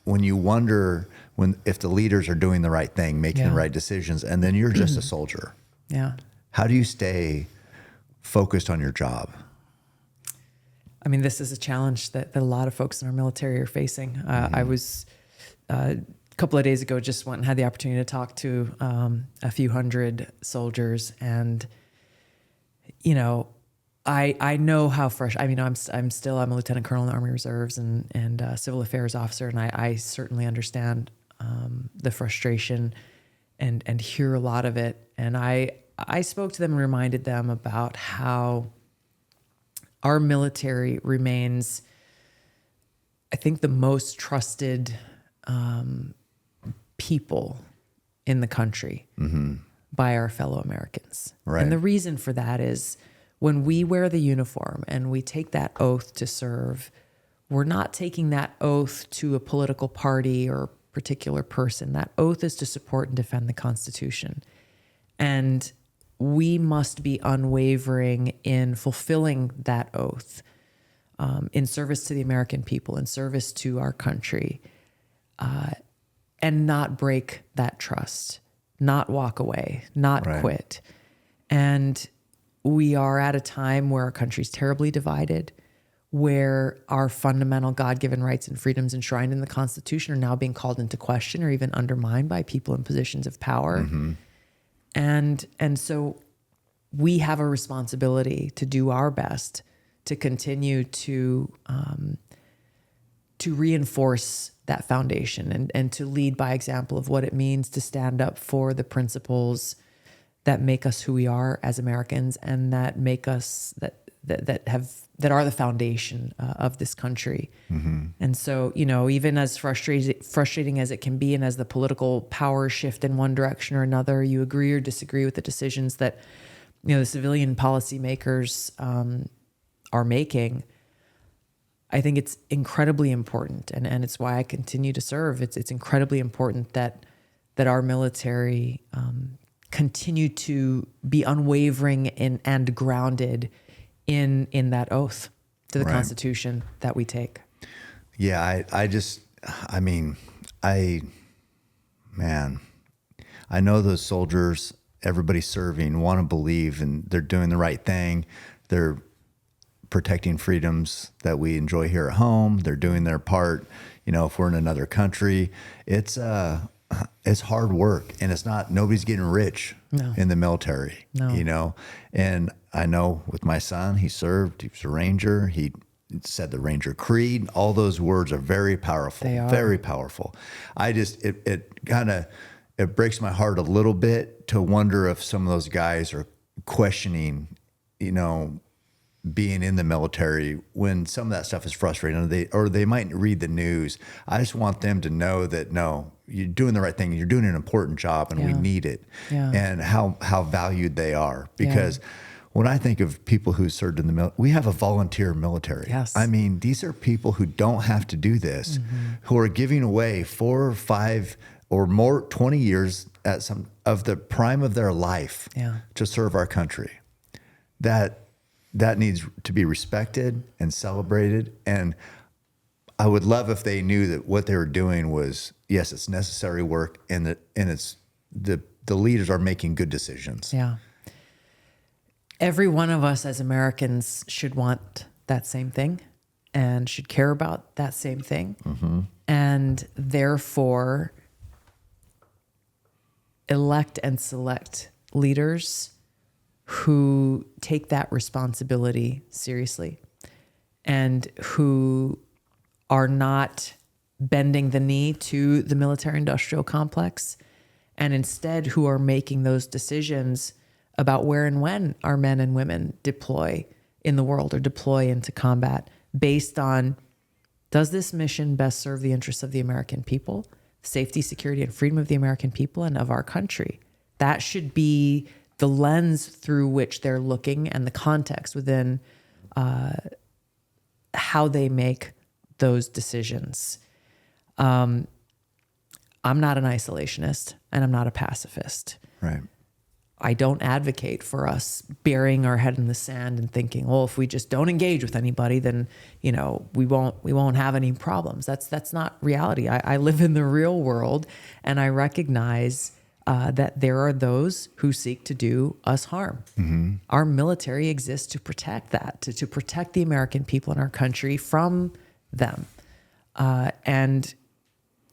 when you wonder if the leaders are doing the right thing, making the right decisions, and then you're just a soldier. Yeah. How do you stay focused on your job? I mean, this is a challenge that a lot of folks in our military are facing. I was a couple of days ago, just went and had the opportunity to talk to a few hundred soldiers, and I know how fresh. I mean, I'm a lieutenant colonel in the Army Reserves and civil affairs officer, and I certainly understand the frustration and hear a lot of it. And I spoke to them and reminded them about how our military remains, I think, the most trusted people in the country by our fellow Americans. Right. And the reason for that is when we wear the uniform and we take that oath to serve, we're not taking that oath to a political party or particular person. That oath is to support and defend the Constitution. And we must be unwavering in fulfilling that oath, in service to the American people, in service to our country, and not break that trust, not walk away, not quit. And we are at a time where our country's terribly divided, where our fundamental God-given rights and freedoms enshrined in the Constitution are now being called into question or even undermined by people in positions of power. And so we have a responsibility to do our best to continue to reinforce that foundation and to lead by example of what it means to stand up for the principles that make us who we are as Americans and that make us that are the foundation of this country. And so, even as frustrating as it can be, and as the political power shift in one direction or another, you agree or disagree with the decisions that the civilian policymakers are making. I think it's incredibly important, and it's why I continue to serve. It's incredibly important that our military continue to be unwavering and grounded in that oath to the Constitution that we take. Yeah, I know those soldiers, everybody serving, want to believe and they're doing the right thing. They're protecting freedoms that we enjoy here at home. They're doing their part. If we're in another country, it's hard work, and nobody's getting rich in the military, and I know with my son, he served, he was a Ranger. He said the Ranger Creed. All those words are very powerful, very powerful. It breaks my heart a little bit to wonder if some of those guys are questioning, being in the military when some of that stuff is frustrating, or they might read the news. I just want them to know that, no, you're doing the right thing. You're doing an important job, and we need it, and how valued they are. Because when I think of people who served in the military, we have a volunteer military. Yes. I mean, these are people who don't have to do this, who are giving away 4 or 5 or more, 20 years at some of the prime of their life to serve our country. That needs to be respected and celebrated. And I would love if they knew that what they were doing was, yes, it's necessary work, and it's the leaders are making good decisions. Yeah. Every one of us as Americans should want that same thing and should care about that same thing. And therefore elect and select leaders who take that responsibility seriously and who are not bending the knee to the military-industrial complex, and instead who are making those decisions about where and when our men and women deploy in the world or deploy into combat based on, does this mission best serve the interests of the American people, safety, security, and freedom of the American people and of our country? That should be the lens through which they're looking and the context within how they make those decisions. I'm not an isolationist, and I'm not a pacifist. Right. I don't advocate for us burying our head in the sand and thinking, well, if we just don't engage with anybody, then, you know, we won't have any problems. That's not reality. I live in the real world, and I recognize that there are those who seek to do us harm. Mm-hmm. Our military exists to protect that, to protect the American people in our country from them. And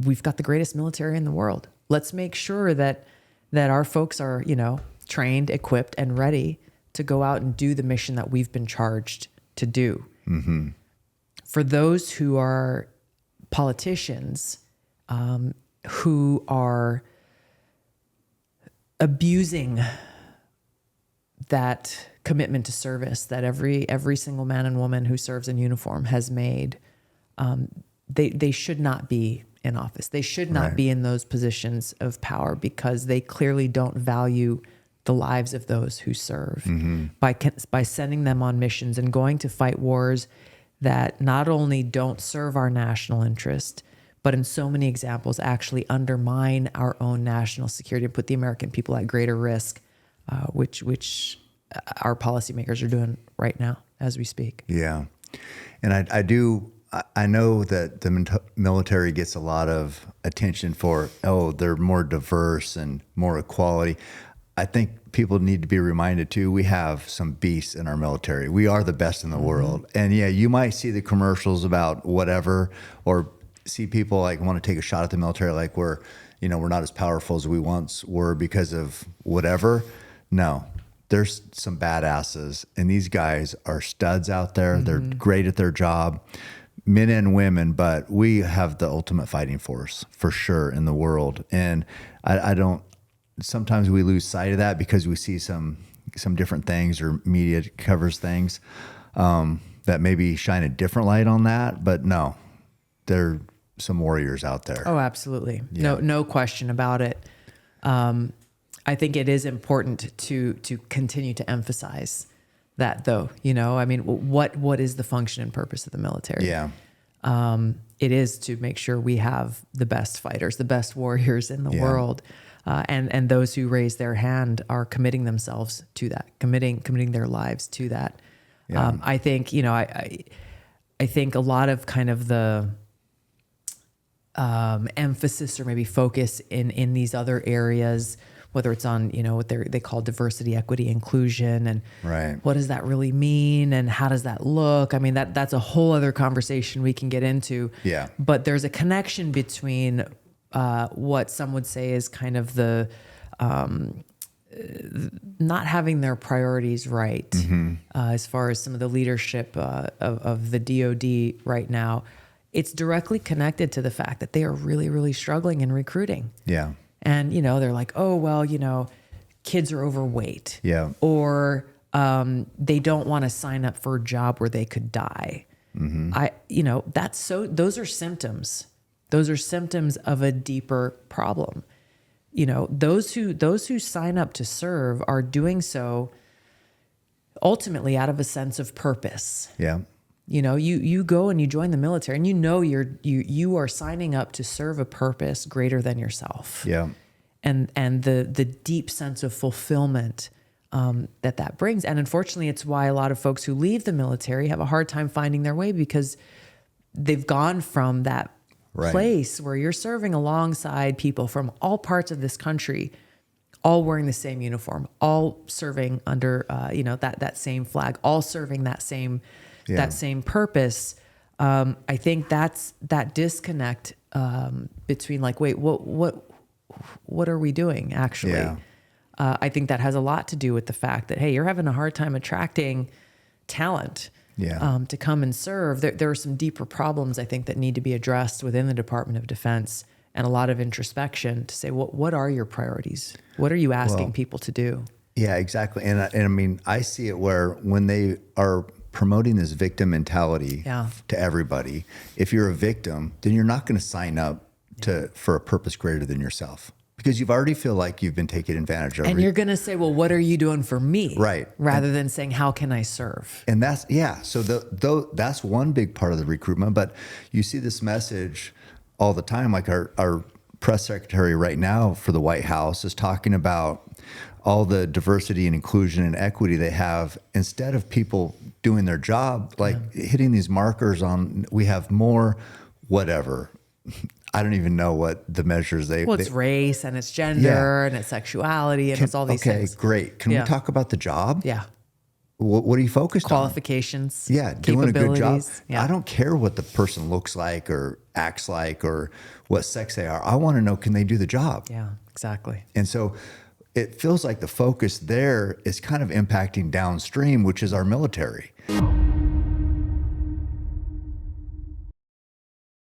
we've got the greatest military in the world. Let's make sure that our folks are, you know, trained, equipped, and ready to go out and do the mission that we've been charged to do. Mm-hmm. For those who are politicians who are abusing that commitment to service that every single man and woman who serves in uniform has made, they should not be in office. They should not be in those positions of power, because they clearly don't value the lives of those who serve. Mm-hmm. By sending them on missions and going to fight wars that not only don't serve our national interest, but in so many examples actually undermine our own national security and put the American people at greater risk, which our policymakers are doing right now as we speak. Yeah. And I know that the military gets a lot of attention for, they're more diverse and more equality. I think people need to be reminded too, we have some beasts in our military. We are the best in the world. And yeah, you might see the commercials about whatever, or see people like want to take a shot at the military like we're not as powerful as we once were because of whatever. No, there's some badasses, and these guys are studs out there. Mm-hmm. They're great at their job, men and women, but we have the ultimate fighting force for sure in the world. And sometimes we lose sight of that because we see some different things, or media covers things that maybe shine a different light on that. But no, there are some warriors out there. Oh, absolutely. Yeah. No question about it. I think it is important to continue to emphasize that, though. You know, I mean, what is the function and purpose of the military? Yeah. It is to make sure we have the best fighters, the best warriors in the world. And those who raise their hand are committing themselves to that, committing their lives to that. Yeah. I think, I think a lot of kind of the emphasis or maybe focus in these other areas, whether it's on, what they call diversity, equity, inclusion, and what does that really mean, and how does that look? I mean, that's a whole other conversation we can get into. Yeah. But there's a connection between what some would say is kind of the not having their priorities right, as far as some of the leadership of the DoD right now. It's directly connected to the fact that they are really, really struggling in recruiting. Yeah. And, they're like, oh, well, kids are overweight. Yeah. Or they don't want to sign up for a job where they could die. Mm-hmm. Those are symptoms. Those are symptoms of a deeper problem. Those who sign up to serve are doing so ultimately out of a sense of purpose. Yeah. You go and you join the military, and you are signing up to serve a purpose greater than yourself. Yeah. And the deep sense of fulfillment that brings. And unfortunately, it's why a lot of folks who leave the military have a hard time finding their way, because they've gone from that place where you're serving alongside people from all parts of this country, all wearing the same uniform, all serving under that same flag, all serving that same purpose. I think that's that disconnect between like, wait, what are we doing actually? Yeah. I think that has a lot to do with the fact that, hey, you're having a hard time attracting talent to come and serve. There are some deeper problems, I think, that need to be addressed within the Department of Defense, and a lot of introspection to say, what are your priorities? What are you asking people to do? Yeah, exactly. And I mean, I see it where when they are promoting this victim mentality to everybody, if you're a victim, then you're not going to sign up for a purpose greater than yourself, because you've already feel like you've been taken advantage of. And you're going to say, well, what are you doing for me? Right. Rather than saying, how can I serve? And that's, so that's one big part of the recruitment. But you see this message all the time, like our press secretary right now for the White House is talking about all the diversity and inclusion and equity they have, instead of people doing their job, like hitting these markers on, we have more, whatever. I don't even know what the measures Well, it's race and it's gender and it's sexuality and it's all these things. Okay, great. Can we talk about the job? Yeah. What are you focused on? Qualifications. Yeah, doing a good job. Yeah. I don't care what the person looks like or acts like or what sex they are. I want to know, can they do the job? Yeah, exactly. And so it feels like the focus there is kind of impacting downstream, which is our military.